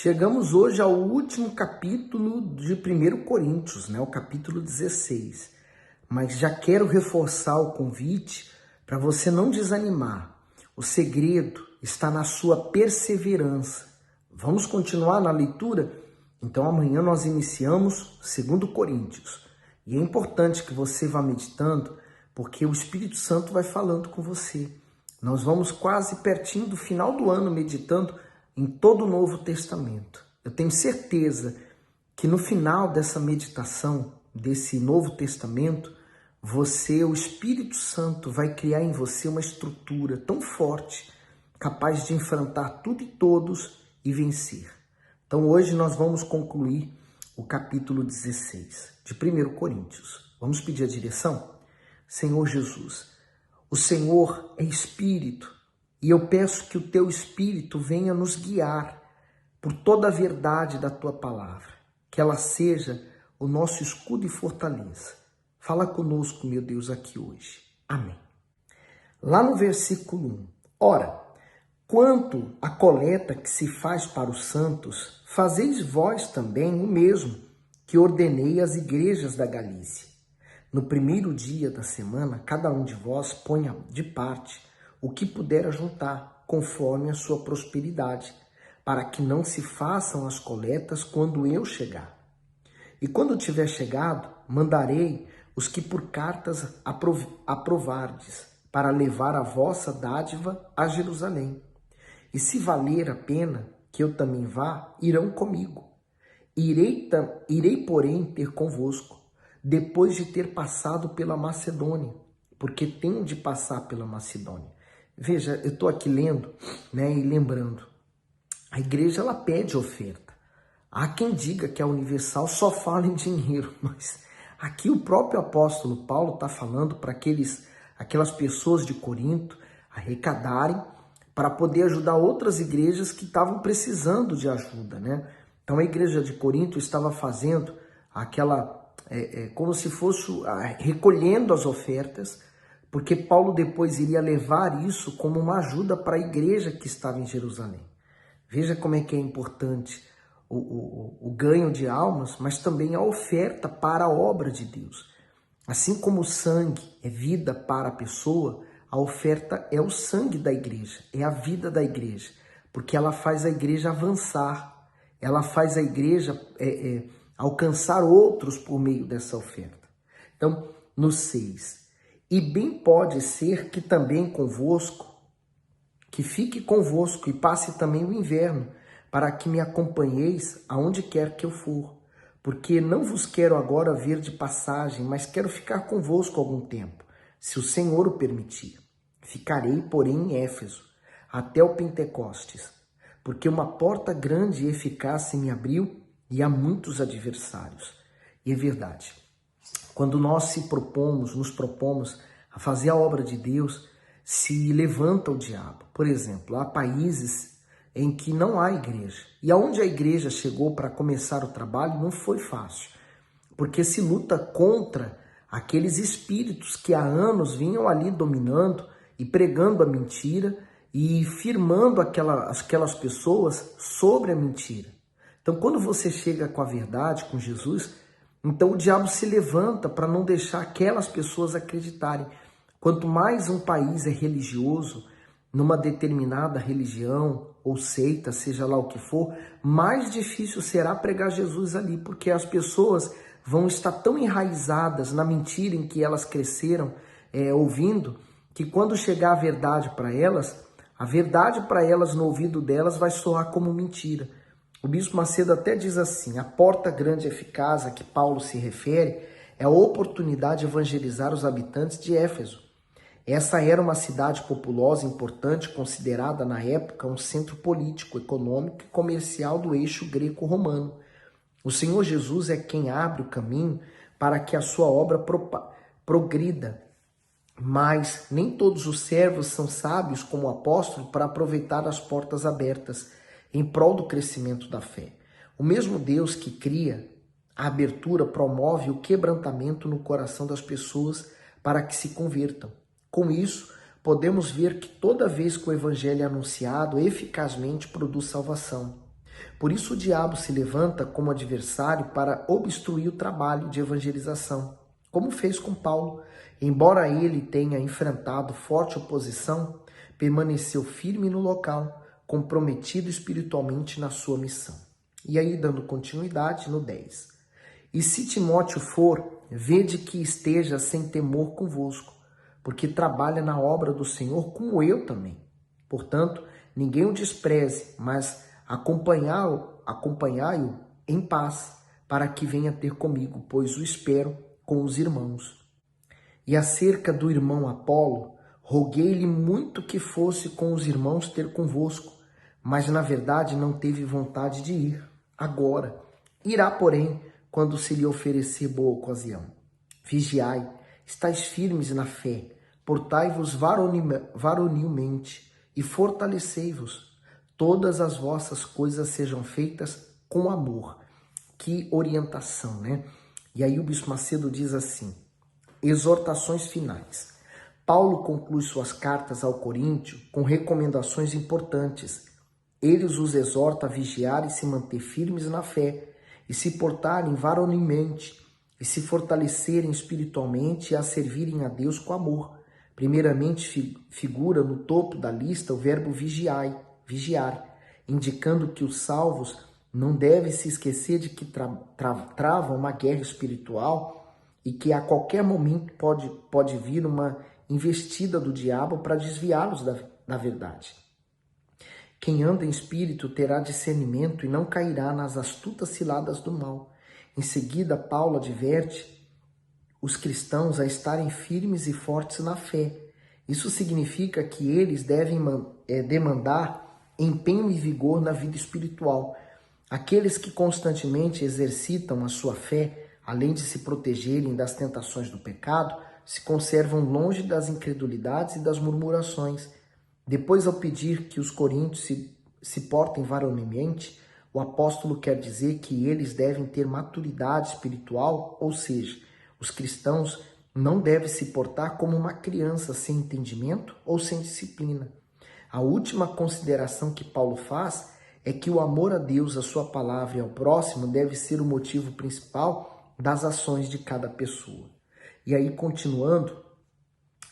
Chegamos hoje ao último capítulo de 1 Coríntios, o capítulo 16. Mas já quero reforçar o convite para você não desanimar. O segredo está na sua perseverança. Vamos continuar na leitura? Então amanhã nós iniciamos 2 Coríntios. E é importante que você vá meditando, porque o Espírito Santo vai falando com você. Nós vamos quase pertinho do final do ano meditando em todo o Novo Testamento. Eu tenho certeza que no final dessa meditação, desse Novo Testamento, o Espírito Santo vai criar em você uma estrutura tão forte, capaz de enfrentar tudo e todos e vencer. Então hoje nós vamos concluir o capítulo 16 de 1 Coríntios. Vamos pedir a direção? Senhor Jesus, o Senhor é Espírito e eu peço que o Teu Espírito venha nos guiar por toda a verdade da Tua palavra, que ela seja o nosso escudo e fortaleza. Fala conosco, meu Deus, aqui hoje. Amém. Lá no versículo 1. Ora, quanto à coleta que se faz para os santos, fazeis vós também o mesmo que ordenei às igrejas da Galícia. No primeiro dia da semana, cada um de vós ponha de parte o que puder ajuntar, conforme a sua prosperidade, para que não se façam as coletas quando eu chegar. E quando tiver chegado, mandarei os que por cartas aprovardes, para levar a vossa dádiva a Jerusalém. E se valer a pena que eu também vá, irão comigo. Irei, porém, ter convosco, depois de ter passado pela Macedônia, porque tenho de passar pela Macedônia. Veja, eu estou aqui lendo, e lembrando, a igreja ela pede oferta. Há quem diga que a Universal só fala em dinheiro, mas aqui o próprio apóstolo Paulo está falando para aquelas pessoas de Corinto arrecadarem para poder ajudar outras igrejas que estavam precisando de ajuda, Então a igreja de Corinto estava fazendo como se fosse recolhendo as ofertas, porque Paulo depois iria levar isso como uma ajuda para a igreja que estava em Jerusalém. Veja como é que é importante o ganho de almas, mas também a oferta para a obra de Deus. Assim como o sangue é vida para a pessoa, a oferta é o sangue da igreja, é a vida da igreja, porque ela faz a igreja avançar, ela faz a igreja alcançar outros por meio dessa oferta. Então, no 6, e bem pode ser que também que fique convosco e passe também o inverno, para que me acompanheis aonde quer que eu for, porque não vos quero agora ver de passagem, mas quero ficar convosco algum tempo, se o Senhor o permitir. Ficarei, porém, em Éfeso, até o Pentecostes, porque uma porta grande e eficaz se me abriu e há muitos adversários. E é verdade, quando nós nos propomos a fazer a obra de Deus, se levanta o diabo. Por exemplo, há países em que não há igreja. E aonde a igreja chegou para começar o trabalho não foi fácil, porque se luta contra aqueles espíritos que há anos vinham ali dominando e pregando a mentira e firmando aquelas pessoas sobre a mentira. Então, quando você chega com a verdade, com Jesus, então o diabo se levanta para não deixar aquelas pessoas acreditarem. Quanto mais um país é religioso, numa determinada religião ou seita, seja lá o que for, mais difícil será pregar Jesus ali, porque as pessoas vão estar tão enraizadas na mentira em que elas cresceram ouvindo, que quando chegar a verdade para elas no ouvido delas vai soar como mentira. O Bispo Macedo até diz assim, a porta grande e eficaz a que Paulo se refere é a oportunidade de evangelizar os habitantes de Éfeso. Essa era uma cidade populosa, importante, considerada na época um centro político, econômico e comercial do eixo greco-romano. O Senhor Jesus é quem abre o caminho para que a sua obra progrida, mas nem todos os servos são sábios como o apóstolo para aproveitar as portas abertas em prol do crescimento da fé. O mesmo Deus que cria a abertura promove o quebrantamento no coração das pessoas para que se convertam. Com isso, podemos ver que toda vez que o evangelho é anunciado, eficazmente produz salvação. Por isso o diabo se levanta como adversário para obstruir o trabalho de evangelização, como fez com Paulo. Embora ele tenha enfrentado forte oposição, permaneceu firme no local, comprometido espiritualmente na sua missão. E aí, dando continuidade no 10. E se Timóteo for, vede que esteja sem temor convosco, porque trabalha na obra do Senhor como eu também. Portanto, ninguém o despreze, mas acompanhai-o em paz, para que venha ter comigo, pois o espero com os irmãos. E acerca do irmão Apolo, roguei-lhe muito que fosse com os irmãos ter convosco, mas na verdade não teve vontade de ir. Agora, irá, porém, quando se lhe oferecer boa ocasião. Vigiai, estais firmes na fé, portai-vos varonilmente e fortalecei-vos. Todas as vossas coisas sejam feitas com amor. Que orientação, né? E aí o Bispo Macedo diz assim, exortações finais. Paulo conclui suas cartas ao Coríntio com recomendações importantes. Ele os exorta a vigiar e se manter firmes na fé, e se portarem varonilmente, e se fortalecerem espiritualmente e a servirem a Deus com amor. Primeiramente figura no topo da lista o verbo vigiar, indicando que os salvos não devem se esquecer de que travam uma guerra espiritual e que a qualquer momento pode vir uma investida do diabo para desviá-los da verdade. Quem anda em espírito terá discernimento e não cairá nas astutas ciladas do mal. Em seguida, Paulo adverte os cristãos a estarem firmes e fortes na fé. Isso significa que eles devem demandar empenho e vigor na vida espiritual. Aqueles que constantemente exercitam a sua fé, além de se protegerem das tentações do pecado, se conservam longe das incredulidades e das murmurações. Depois, ao pedir que os coríntios se portem varonilmente, o apóstolo quer dizer que eles devem ter maturidade espiritual, ou seja, os cristãos não devem se portar como uma criança sem entendimento ou sem disciplina. A última consideração que Paulo faz é que o amor a Deus, a sua palavra e ao próximo deve ser o motivo principal das ações de cada pessoa. E aí, continuando,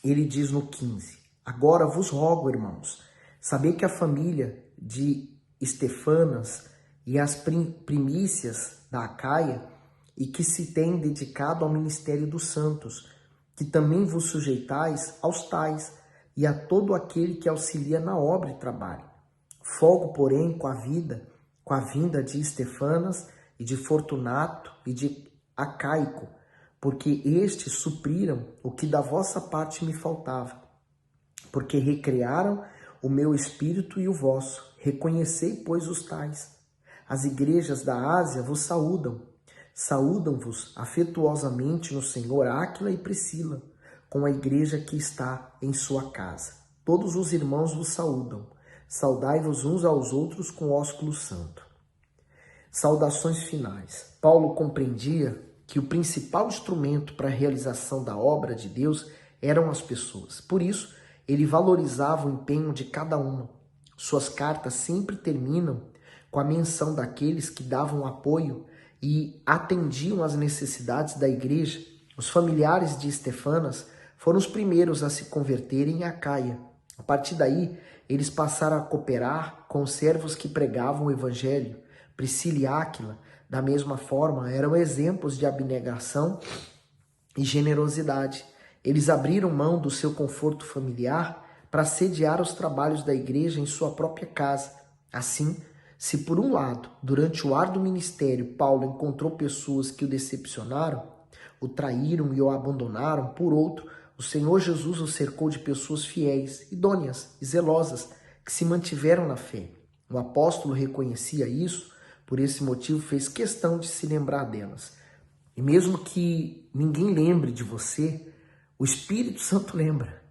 ele diz no 15, agora vos rogo, irmãos, saber que a família de Estefanas e as primícias da Acaia, e que se tem dedicado ao ministério dos santos, que também vos sujeitais aos tais e a todo aquele que auxilia na obra e trabalho. Folgo, porém, com a vinda de Estefanas e de Fortunato e de Acaico, porque estes supriram o que da vossa parte me faltava, porque recrearam o meu espírito e o vosso. Reconhecei, pois, os tais. As igrejas da Ásia vos saúdam. Saúdam-vos afetuosamente no Senhor Áquila e Priscila, com a igreja que está em sua casa. Todos os irmãos vos saúdam. Saudai-vos uns aos outros com ósculo santo. Saudações finais. Paulo compreendia que o principal instrumento para a realização da obra de Deus eram as pessoas. Por isso, ele valorizava o empenho de cada uma. Suas cartas sempre terminam com a menção daqueles que davam apoio e atendiam às necessidades da igreja. Os familiares de Estefanas foram os primeiros a se converterem em Acaia. A partir daí, eles passaram a cooperar com os servos que pregavam o evangelho. Priscila e Áquila, da mesma forma, eram exemplos de abnegação e generosidade. Eles abriram mão do seu conforto familiar para sediar os trabalhos da igreja em sua própria casa. Assim, se por um lado, durante o árduo ministério, Paulo encontrou pessoas que o decepcionaram, o traíram e o abandonaram, por outro, o Senhor Jesus o cercou de pessoas fiéis, idôneas e zelosas, que se mantiveram na fé. O apóstolo reconhecia isso, por esse motivo fez questão de se lembrar delas. E mesmo que ninguém lembre de você, o Espírito Santo lembra,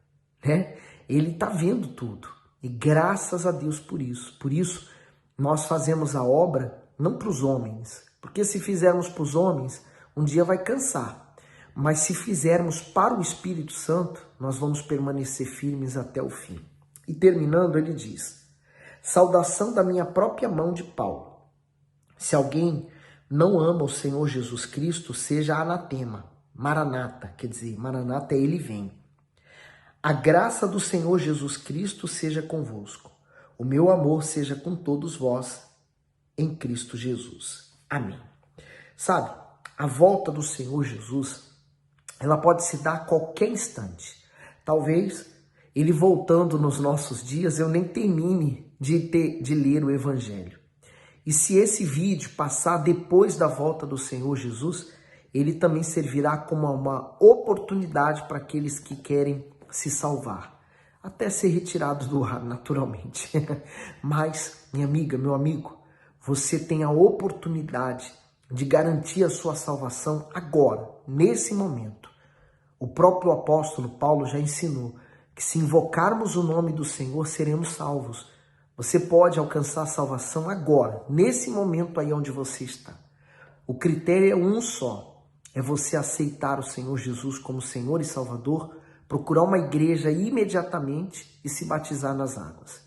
né? Ele está vendo tudo. E graças a Deus por isso. Por isso, nós fazemos a obra não para os homens. Porque se fizermos para os homens, um dia vai cansar. Mas se fizermos para o Espírito Santo, nós vamos permanecer firmes até o fim. E terminando, ele diz, saudação da minha própria mão de Paulo. Se alguém não ama o Senhor Jesus Cristo, seja anatema. Maranata, quer dizer, Maranata é ele vem. A graça do Senhor Jesus Cristo seja convosco. O meu amor seja com todos vós em Cristo Jesus. Amém. Sabe, a volta do Senhor Jesus, ela pode se dar a qualquer instante. Talvez ele voltando nos nossos dias, eu nem termine de ler o Evangelho. E se esse vídeo passar depois da volta do Senhor Jesus, ele também servirá como uma oportunidade para aqueles que querem se salvar. Até ser retirado do ar, naturalmente. Mas, minha amiga, meu amigo, você tem a oportunidade de garantir a sua salvação agora, nesse momento. O próprio apóstolo Paulo já ensinou que se invocarmos o nome do Senhor, seremos salvos. Você pode alcançar a salvação agora, nesse momento aí onde você está. O critério é um só, é você aceitar o Senhor Jesus como Senhor e Salvador, procurar uma igreja imediatamente e se batizar nas águas.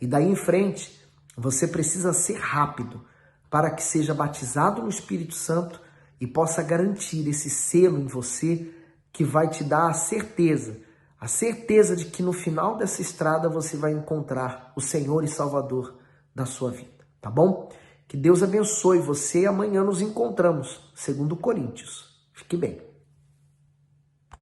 E daí em frente, você precisa ser rápido para que seja batizado no Espírito Santo e possa garantir esse selo em você que vai te dar a certeza de que no final dessa estrada você vai encontrar o Senhor e Salvador da sua vida, tá bom? Que Deus abençoe você e amanhã nos encontramos, 2 Coríntios. Fique bem.